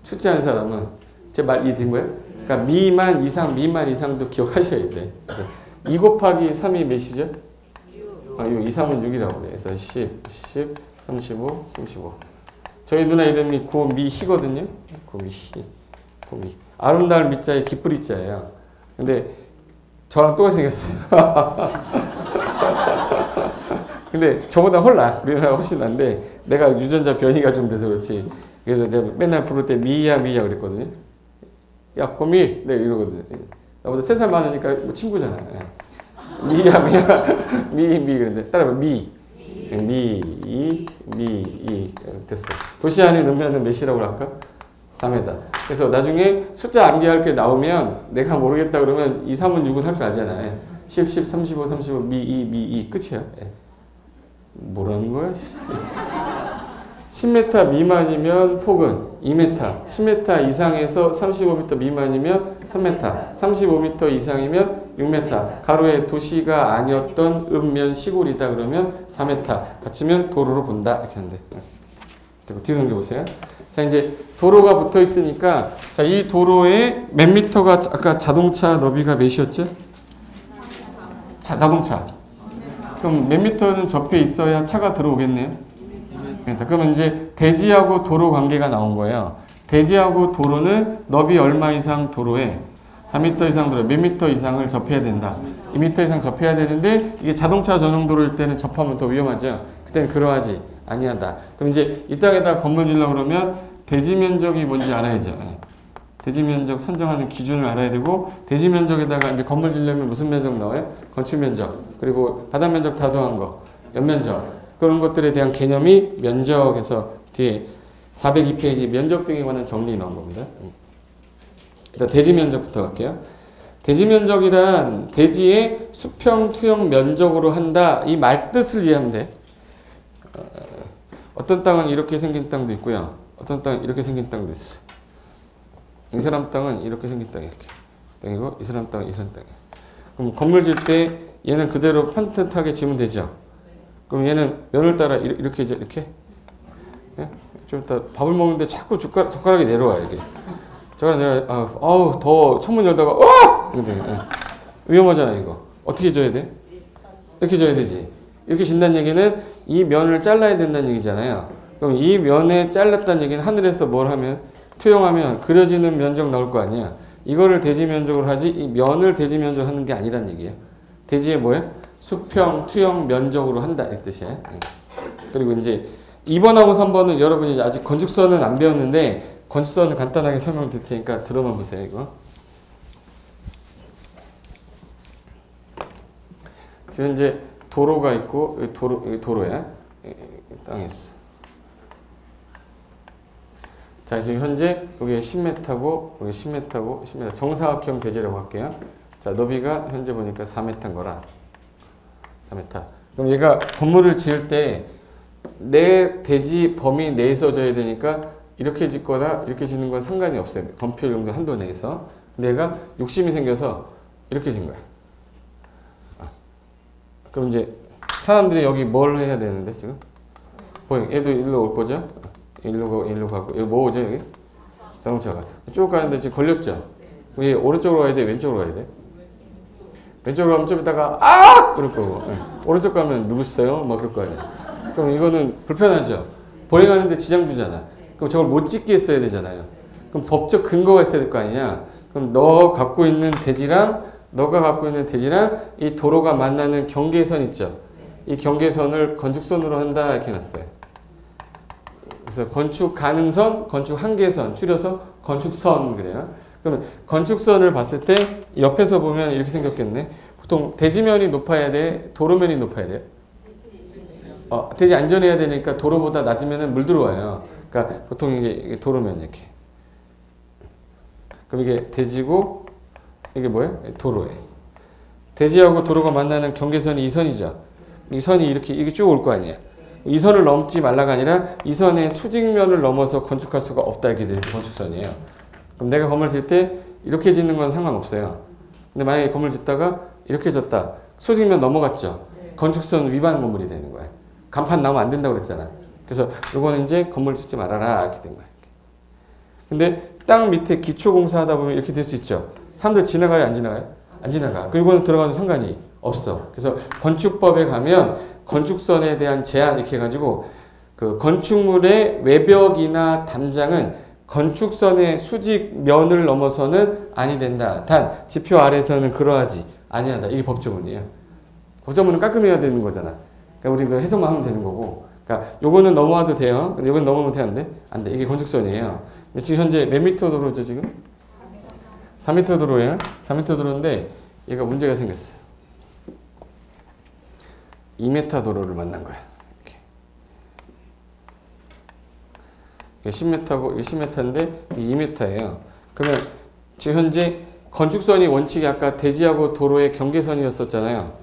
출제하는 사람은 제 말 이해된 거예요? 그러니까 미만 이상도 기억하셔야 돼. 그래서 2 곱하기 3이 몇이죠? 6. 2, 3은 6이라고 그래요. 그래서 10, 35, 35. 저희 누나 이름이 고미희거든요. 고미희. 아름다울 미자에 기쁘리 자예요. 근데 저랑 똑같이 생겼어요. 근데 저보다 훨나. 우리 누나가 훨씬 난데 내가 유전자 변이가 좀 돼서 그렇지. 그래서 내가 맨날 부를 때 미희야 그랬거든요. 야, 거미! 네, 이러거든. 나보다 3살 많으니까 뭐 친구잖아. 미야, 그런데 따라해봐. 미. 됐어. 도시 안에 넣으면 몇이라고 할까? 3이다. 그래서 나중에 숫자 암기할 게 나오면 내가 모르겠다 그러면 2, 3은 6은 할 줄 알잖아요. 10, 35, 미, 끝이야. 뭐라는 거야? 10m 미만이면 폭은 2m, 10m 이상에서 35m 미만이면 3m, 35m 이상이면 6m, 가로에 도시가 아니었던 읍면 시골이다 그러면 4m, 같으면 도로로 본다 이렇게 하는데. 뒤로 넘겨보세요. 자, 이제 도로가 붙어 있으니까 자, 이 도로에 몇 미터가 아까 자동차 너비가 몇이었죠? 자동차. 그럼 몇 미터는 접해 있어야 차가 들어오겠네요. 그러면 이제 대지하고 도로 관계가 나온 거예요. 대지하고 도로는 너비 얼마 이상 도로에 4m 이상 도로에 몇 미터 이상을 접해야 된다. 2m 이상 접해야 되는데 이게 자동차 전용 도로일 때는 접하면 더 위험하죠. 그때는 그러하지 아니하다. 그럼 이제 이 땅에다 건물 지으려고 그러면 대지 면적이 뭔지 알아야죠. 대지 면적 선정하는 기준을 알아야 되고 대지 면적에다가 이제 건물 지으려면 무슨 면적 나와요? 건축 면적 그리고 바닥 면적 다 더한 거 연면적 그런 것들에 대한 개념이 면적에서 뒤에 402페이지 면적 등에 관한 정리 나온 겁니다. 일단 대지 면적부터 갈게요. 대지 면적이란 대지의 수평 투영 면적으로 한다 이 말뜻을 이해하면 돼. 어떤 땅은 이렇게 생긴 땅도 있고요. 어떤 땅은 이렇게 생긴 땅도 있어요. 이 사람 땅은 이렇게 생긴 땅이 이렇게 땅이고 이 사람 땅은 이 사람 땅이에요. 그럼 건물 지을 때 얘는 그대로 판듯하게 지으면 되죠. 그럼 얘는 면을 따라 이렇게 이렇게 예? 좀 이따 밥을 먹는데 자꾸 젓가락이 내려와 이게 젓가락 내려 아우 더 창문 열다가 근데 위험하잖아 이거 어떻게 져야 돼? 이렇게 져야 되지. 이렇게 진다는 얘기는 이 면을 잘라야 된다는 얘기잖아요. 그럼 이 면에 잘랐다는 얘기는 하늘에서 뭘 하면 투영하면 그려지는 면적 나올 거 아니야. 이거를 대지 면적으로 하지 이 면을 대지 면적으로 하는 게 아니란 얘기예요. 대지에 뭐예요? 수평, 투영 면적으로 한다 이 뜻이에요. 그리고 이제 2번하고 3번은 여러분이 아직 건축선은 안 배웠는데 건축선은 간단하게 설명드릴 테니까 들어만 보세요. 이거 지금 이제 도로가 있고 도로야 땅이 있어. 자, 지금 현재 여기 10m고 여기 10m고 10m 정사각형 대지라고 할게요. 자, 너비가 현재 보니까 4m인 거라 4m. 그럼 얘가 건물을 지을 때 내 대지 범위 내에서 져야 되니까 이렇게 짓거나 이렇게 짓는 건 상관이 없어요. 건폐 용도 한도 내에서. 내가 욕심이 생겨서 이렇게 짓는 거야. 그럼 이제 사람들이 여기 뭘 해야 되는데 지금? 보여. 얘도 일로 올 거죠? 일로 가고 여기 뭐 오죠 여기? 자동차가 쭉 가는데 지금 걸렸죠? 얘 오른쪽으로 가야 돼? 왼쪽으로 가야 돼? 왼쪽으로 가면 좀 이따가 그럴 거고 오른쪽 가면 누구세요? 막 그럴 거 아니야. 그럼 이거는 불편하죠. 보행하는데 지장 주잖아. 그럼 저걸 못 짓게 했어야 되잖아요. 그럼 법적 근거가 있어야 될 거 아니냐. 그럼 너가 갖고 있는 대지랑 이 도로가 만나는 경계선 있죠. 이 경계선을 건축선으로 한다 이렇게 놨어요. 그래서 건축 가능선, 건축 한계선 줄여서 건축선 그래요. 그러면 건축선을 봤을 때 옆에서 보면 이렇게 생겼겠네. 보통 대지면이 높아야 돼? 도로면이 높아야 돼요? 대지 안전해야 되니까 도로보다 낮으면 물 들어와요. 그러니까 보통 이게 도로면 이렇게. 그럼 이게 대지고 이게 뭐예요? 도로예요. 대지하고 도로가 만나는 경계선이 이 선이죠. 이 선이 이게 쭉 올 거 아니에요. 이 선을 넘지 말라가 아니라 이 선의 수직면을 넘어서 건축할 수가 없다 이렇게 되는 건축선이에요. 그럼 내가 건물 짓을 때 이렇게 짓는 건 상관없어요. 근데 만약에 건물 짓다가 이렇게 졌다. 수직면 넘어갔죠. 건축선 위반 건물이 되는 거야. 간판 나오면 안 된다고 그랬잖아. 그래서 이거는 이제 건물 짓지 말아라 이렇게 된 거야. 근데 땅 밑에 기초공사 하다 보면 이렇게 될 수 있죠. 사람들 지나가요? 안 지나가요? 안 지나가. 그리고 이거는 들어가도 상관이 없어. 그래서 건축법에 가면 건축선에 대한 제한 이렇게 해가지고 그 건축물의 외벽이나 담장은 건축선의 수직면을 넘어서는 아니 된다. 단 지표 아래서는 그러하지 아니하다. 이게 법조문이에요. 법조문은 깔끔해야 되는 거잖아. 그러니까 우리 그 해석만 하면 되는 거고. 그러니까 요거는 넘어와도 돼요. 근데 요건 넘으면 되는데 안 돼. 이게 건축선이에요. 근데 지금 현재 몇 미터 도로죠 지금? 4m 도로예요. 4m 도로인데 얘가 문제가 생겼어요. 2m 도로를 만난 거야. 이게 10m고 이게 10m인데 이게 2m예요. 그러면 지금 현재 건축선이 원칙이 아까 대지하고 도로의 경계선이었었잖아요.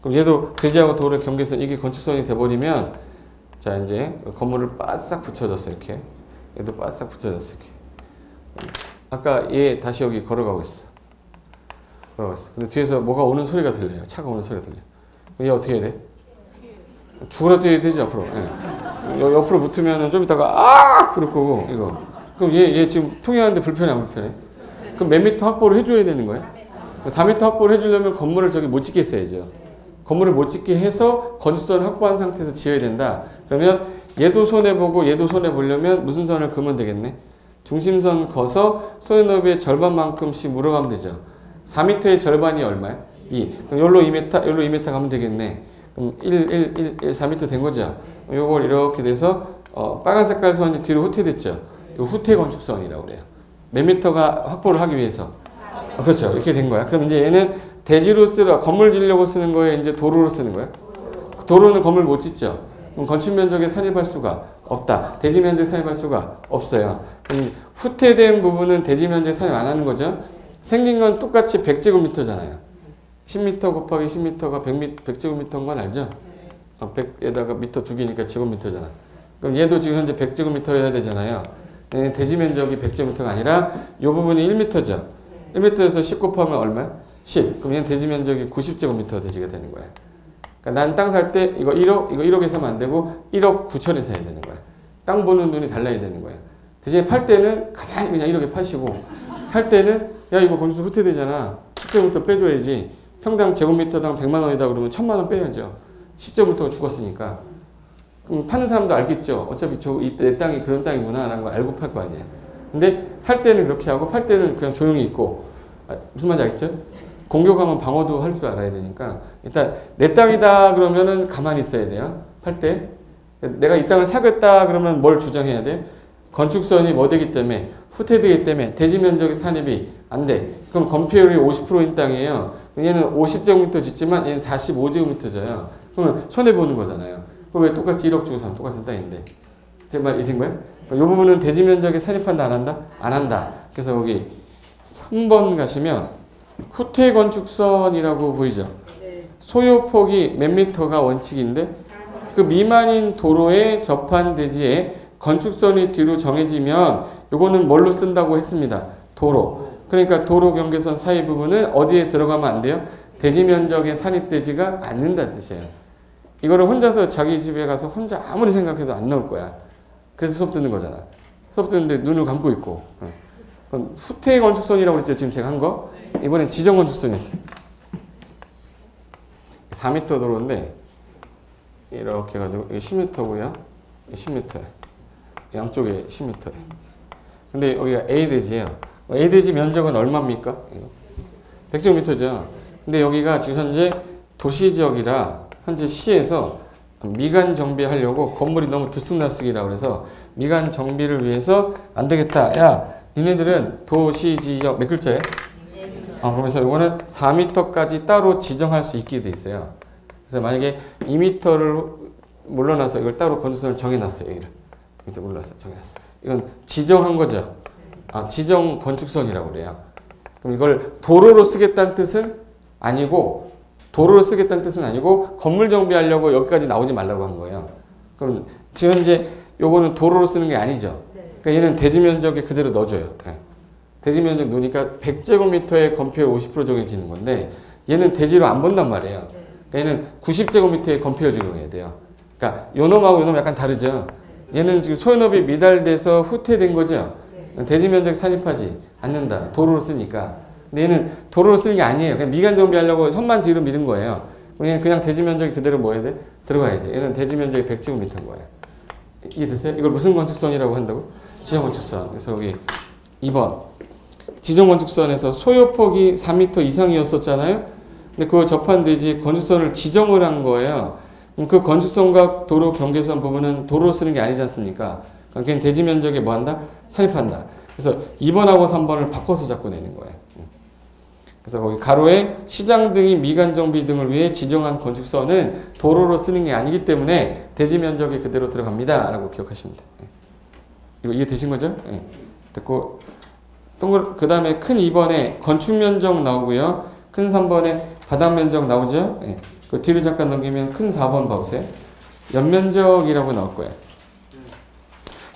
그럼 얘도 대지하고 도로의 경계선 이게 건축선이 돼버리면 자 이제 건물을 바싹 붙여줬어요. 이렇게 얘도 바싹 붙여줬어요. 이렇게 아까 얘 다시 여기 걸어가고 있어. 근데 뒤에서 뭐가 오는 소리가 들려요. 차가 오는 소리가 들려. 얘 어떻게 해야 돼? 죽으라 뛰어야 되지 앞으로. 예. 옆으로 붙으면 좀 이따가 그럴 거고 이거. 그럼 얘 지금 통행하는데 불편해 안 불편해? 그럼 몇 미터 확보를 해줘야 되는 거야? 4m 확보를 해주려면 건물을 저기 못 짓게 했어야죠. 건물을 못 짓게 해서 건축선을 확보한 상태에서 지어야 된다. 그러면 얘도 손해보고 얘도 손해보려면 무슨 선을 그으면 되겠네? 중심선 그어서 소유너비의 절반만큼씩 물어가면 되죠. 4m의 절반이 얼마야? 2. 그럼 여기로 2m, 여기로 2m 가면 되겠네. 그럼 4m 된 거죠. 요걸 이렇게 돼서 빨간 색깔 선이 뒤로 후퇴됐죠. 이 후퇴 건축선이라고 그래요. 몇 미터가 확보를 하기 위해서. 그렇죠. 이렇게 된 거야. 그럼 이제 얘는 대지로 건물 지으려고 쓰는 거에 이제 도로로 쓰는 거야. 도로는 건물 못 짓죠. 그럼 건축 면적에 산입할 수가 없다. 대지 면적 산입할 수가 없어요. 그럼 후퇴된 부분은 대지 면적 산입 안 하는 거죠. 생긴 건 똑같이 100제곱미터잖아요. 10m 곱하기 10m가 100제곱미터인 건 알죠? 100에다가 미터 2개니까 제곱미터잖아. 그럼 얘도 지금 현재 100제곱미터 해야 되잖아요. 대지 면적이 100제곱미터가 아니라 이 부분이 1m죠. 1m에서 10 곱하면 얼마야? 10. 그럼 얘는 대지 면적이 90제곱미터 대지가 되는 거야. 그러니까 난 땅 살 때 이거 1억에서 하면 안 되고 1억 9천에 사야 되는 거야. 땅 보는 눈이 달라야 되는 거야. 대신에 팔 때는 가만히 그냥 1억에 파시고 살 때는 야 이거 건축 후퇴되잖아. 10제곱미터 빼줘야지. 평당 제곱미터당 100만 원이다 그러면 1000만 원 빼야죠. 10제곱미터가 죽었으니까. 그럼 파는 사람도 알겠죠. 어차피 내 땅이 그런 땅이구나 라는 걸 알고 팔 거 아니야. 근데 살 때는 그렇게 하고 팔 때는 그냥 조용히 있고. 무슨 말인지 알겠죠? 공격하면 방어도 할 줄 알아야 되니까 일단 내 땅이다 그러면은 가만히 있어야 돼요. 팔 때. 내가 이 땅을 사겠다 그러면 뭘 주장해야 돼? 건축선이 뭐 되기 때문에 후퇴되기 때문에 대지 면적의 산입이 안 돼. 그럼 건폐율이 50%인 땅이에요. 얘는 50제곱미터 짓지만 얘는 45제곱미터 져요. 그러면 손해보는 거잖아요. 그럼 왜 똑같이 1억 주고 사면 똑같은 땅인데. 제 말 이해된 거예요? 이 부분은 대지 면적에 산입한다 안 한다? 안 한다. 그래서 여기 3번 가시면 후퇴 건축선이라고 보이죠? 소요폭이 몇 미터가 원칙인데 그 미만인 도로에 접한 대지에 건축선이 뒤로 정해지면 요거는 뭘로 쓴다고 했습니다. 도로. 그러니까 도로 경계선 사이 부분은 어디에 들어가면 안 돼요? 대지 면적에 산입되지가 않는다는 뜻이에요. 이거를 혼자서 자기 집에 가서 혼자 아무리 생각해도 안 나올 거야. 그래서 수업 듣는 거잖아. 수업 듣는데 눈을 감고 있고. 그럼 후퇴 건축선이라고 그랬죠. 지금 제가 한 거. 이번엔 지정 건축선이 있어요. 4m 도로인데 이렇게 해가지고 이게 10m고요. 10m. 양쪽에 10m예요. 근데 여기가 A대지예요. A대지 면적은 얼마입니까? 100제곱미터죠. 근데 여기가 지금 현재 도시지역이라 현재 시에서 미관 정비하려고 건물이 너무 들쑥날쑥이라고 그래서 미관 정비를 위해서 안 되겠다. 야, 니네들은 도시지역 몇 글자예요? 그러면서 이거는 4m까지 따로 지정할 수 있게 돼 있어요. 그래서 만약에 2m를 물러나서 이걸 따로 건축선을 정해놨어요. 여기를. 밑에 올라서 정해놨어. 이건 지정한 거죠. 지정 건축선이라고 그래요. 그럼 이걸 도로로 쓰겠다는 뜻은 아니고 건물 정비하려고 여기까지 나오지 말라고 한 거예요. 그럼 지금 현재 요거는 도로로 쓰는 게 아니죠. 그러니까 얘는 대지 면적에 그대로 넣어줘요. 대지 면적 놓으니까 100제곱미터의 건폐율 50% 정해지는 건데 얘는 대지로 안 본단 말이에요. 그러니까 얘는 90제곱미터의 건폐율 적용해야 돼요. 그러니까 요놈하고 요놈 약간 다르죠. 얘는 지금 소유업이 미달돼서 후퇴된 거죠. 대지 면적 산입하지 않는다. 도로로 쓰니까. 근데 얘는 도로로 쓰는 게 아니에요. 그냥 미관 정비하려고 선만 뒤로 미는 거예요. 얘는 그냥 대지 면적이 그대로 뭐 해야 돼? 들어가야 돼. 얘는 대지 면적이 100제곱미터인 거예요. 이해됐어요? 이걸 무슨 건축선이라고 한다고? 지정 건축선. 그래서 여기 2번. 지정 건축선에서 소요폭이 4m 이상이었었잖아요. 근데 그거 접한 대지 건축선을 지정을 한 거예요. 그 건축선과 도로 경계선 부분은 도로로 쓰는 게 아니지 않습니까? 그냥 대지 면적에 뭐 한다? 산입한다. 그래서 2번하고 3번을 바꿔서 자꾸 내는 거예요. 그래서 거기 가로에 시장 등이 미관 정비 등을 위해 지정한 건축선은 도로로 쓰는 게 아니기 때문에 대지 면적이 그대로 들어갑니다. 라고 기억하시면 돼요. 이거 이해되신 거죠? 예. 됐고, 그 다음에 큰 2번에 건축 면적 나오고요. 큰 3번에 바닥 면적 나오죠? 예. 그 뒤로 잠깐 넘기면 큰 4번 봐보세요. 연면적이라고 나올 거예요.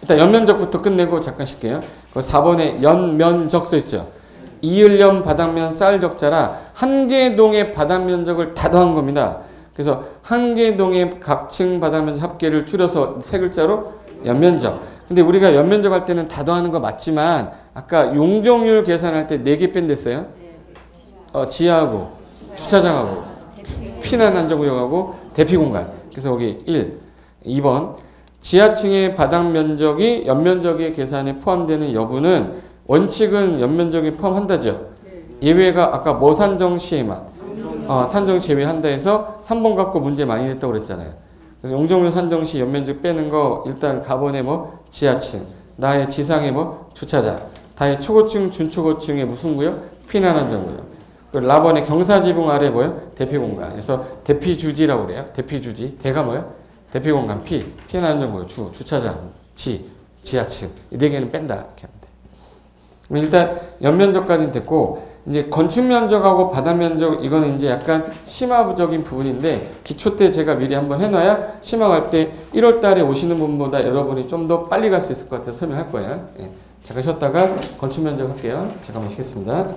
일단 연면적부터 끝내고 잠깐 쉴게요. 그 4번에 연면적 써있죠. 이을연 바닥면 쌀적자라 한 개의 동의 바닥 면적을 다 더한 겁니다. 그래서 한 개의 동의 각층 바닥 면적 합계를 줄여서 세 글자로 연면적. 근데 우리가 연면적 할 때는 다 더하는 거 맞지만 아까 용적률 계산할 때 4개 뺀댔어요. 지하하고 주차장하고 피난 안전구역하고 대피공간. 그래서 거기 1, 2번 지하층의 바닥 면적이 연면적의 계산에 포함되는 여부는 원칙은 연면적에 포함한다죠. 예외가 아까 뭐 산정 시에만 산정 제외한다 해서 3번 갖고 문제 많이 냈다고 그랬잖아요. 그래서 용적률 산정 시 연면적 빼는 거 일단 가번에 뭐 지하층, 나의 지상에 뭐 주차장, 다의 초고층, 준초고층의 무슨 구역? 피난 안전구역. 그리고 라번의 경사지붕 아래 뭐요? 대피공간. 그래서 대피주지라고 그래요. 대피주지. 대가 뭐요? 대피공간 피난 안전구역, 주차장, 지하층. 이 4개는 뺀다. 이렇게 하면 돼. 그럼 일단 연면적까지는 됐고 이제 건축 면적하고 바닥 면적 이거는 이제 약간 심화적인 부분인데 기초 때 제가 미리 한번 해놔야 심화할 때 1월 달에 오시는 분보다 여러분이 좀 더 빨리 갈 수 있을 것 같아서 설명할 거예요. 예. 잠깐 쉬었다가 건축 면적 할게요. 잠깐만 쉬겠습니다.